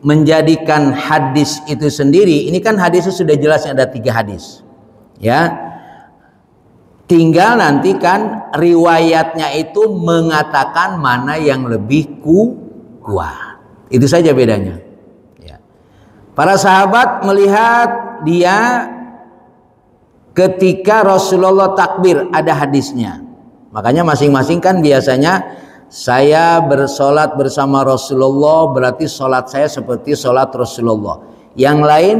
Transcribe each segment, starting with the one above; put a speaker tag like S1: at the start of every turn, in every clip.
S1: menjadikan hadis itu sendiri, ini kan hadisnya sudah jelasnya ada 3 hadis, ya. Tinggal nanti kan riwayatnya itu mengatakan mana yang lebih kuat. Itu saja bedanya. Ya. Para sahabat melihat dia ketika Rasulullah takbir, ada hadisnya. Makanya masing-masing kan biasanya saya bersolat bersama Rasulullah, berarti solat saya seperti solat Rasulullah. Yang lain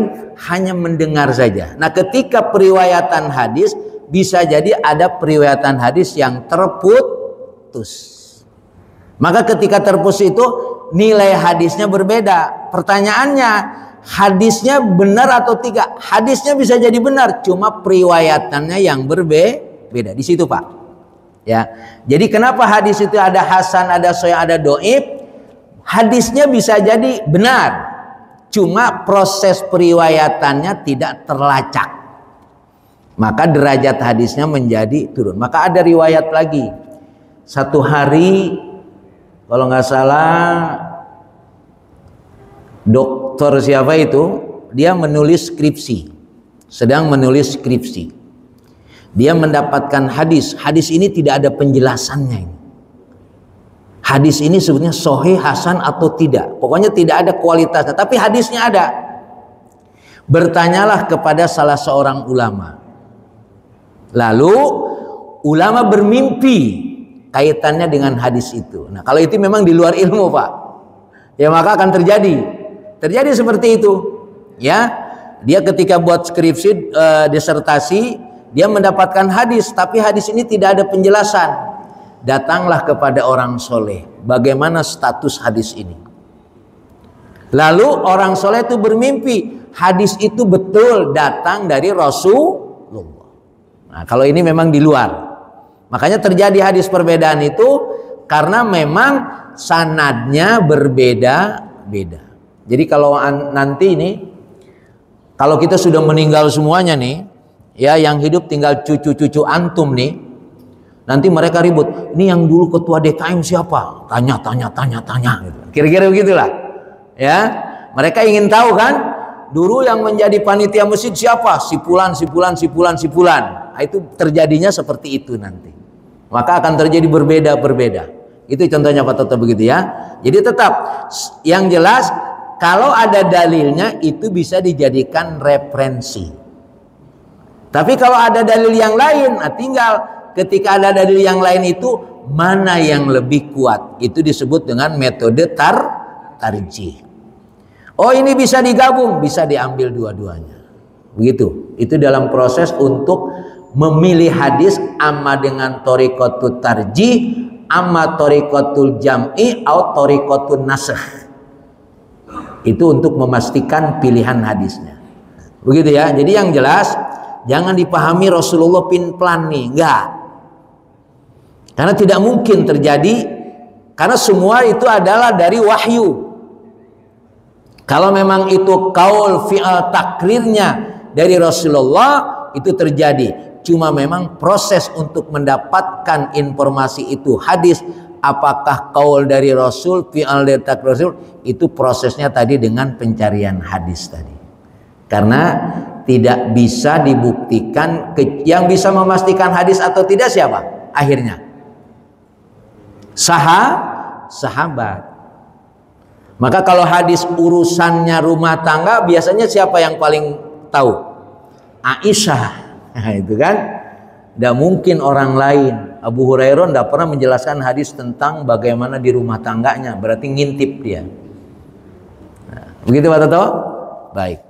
S1: hanya mendengar saja. Nah, ketika periwayatan hadis, bisa jadi ada periwayatan hadis yang terputus. Maka ketika terputus itu nilai hadisnya berbeda. Pertanyaannya, hadisnya benar atau tidak? Hadisnya bisa jadi benar, cuma periwayatannya yang berbeda. Di situ, Pak. Ya. Jadi kenapa hadis itu ada hasan, ada sahih, ada dhaif? Hadisnya bisa jadi benar, cuma proses periwayatannya tidak terlacak. Maka derajat hadisnya menjadi turun. Maka ada riwayat lagi. Satu hari, kalau nggak salah, dokter siapa itu, dia menulis skripsi, sedang menulis skripsi. Dia mendapatkan hadis. Hadis ini tidak ada penjelasannya. Hadis ini sebetulnya sahih, hasan atau tidak. Pokoknya tidak ada kualitasnya, tapi hadisnya ada. Bertanyalah kepada salah seorang ulama. Lalu ulama bermimpi kaitannya dengan hadis itu. Nah, kalau itu memang di luar ilmu, Pak, ya maka akan terjadi seperti itu. Ya, dia ketika buat skripsi, disertasi, dia mendapatkan hadis, tapi hadis ini tidak ada penjelasan. Datanglah kepada orang soleh, bagaimana status hadis ini. Lalu orang soleh itu bermimpi hadis itu betul datang dari Rasulullah. Nah, kalau ini memang di luar, makanya terjadi hadis perbedaan itu karena memang sanadnya berbeda-beda. Jadi kalau nanti ini, kalau kita sudah meninggal semuanya nih, ya yang hidup tinggal cucu-cucu antum nih, nanti mereka ribut, ini yang dulu ketua DKM siapa? Tanya gitu. Kira-kira begitulah. Ya, mereka ingin tahu kan, dulu yang menjadi panitia masjid siapa? Sipulan. Nah, itu terjadinya seperti itu nanti. Maka akan terjadi berbeda. Itu contohnya Pak Toto begitu ya. Jadi tetap yang jelas kalau ada dalilnya itu bisa dijadikan referensi. Tapi kalau ada dalil yang lain, nah tinggal ketika ada dalil yang lain itu mana yang lebih kuat. Itu disebut dengan metode tarjih. Oh, ini bisa digabung, bisa diambil dua-duanya. Begitu. Itu dalam proses untuk memilih hadis, amma dengan thariqatul tarjih, amma thariqatul jam'i atau thariqatul nasakh. Itu untuk memastikan pilihan hadisnya. Begitu ya. Jadi yang jelas jangan dipahami Rasulullah pin-plan nih, enggak. Karena tidak mungkin terjadi, karena semua itu adalah dari wahyu. Kalau memang itu qaul fi'al takrirnya dari Rasulullah, itu terjadi. Cuma memang proses untuk mendapatkan informasi itu hadis, apakah qaul dari Rasul, fi'al dari takrir Rasul, itu prosesnya tadi dengan pencarian hadis tadi. Karena tidak bisa dibuktikan, yang bisa memastikan hadis atau tidak siapa? Akhirnya sahabat. Maka kalau hadis urusannya rumah tangga, biasanya siapa yang paling tahu? Aisyah. Nah, itu kan tidak mungkin orang lain. Abu Hurairah tidak pernah menjelaskan hadis tentang bagaimana di rumah tangganya, berarti ngintip dia. Nah, begitu Pak Toto? Baik.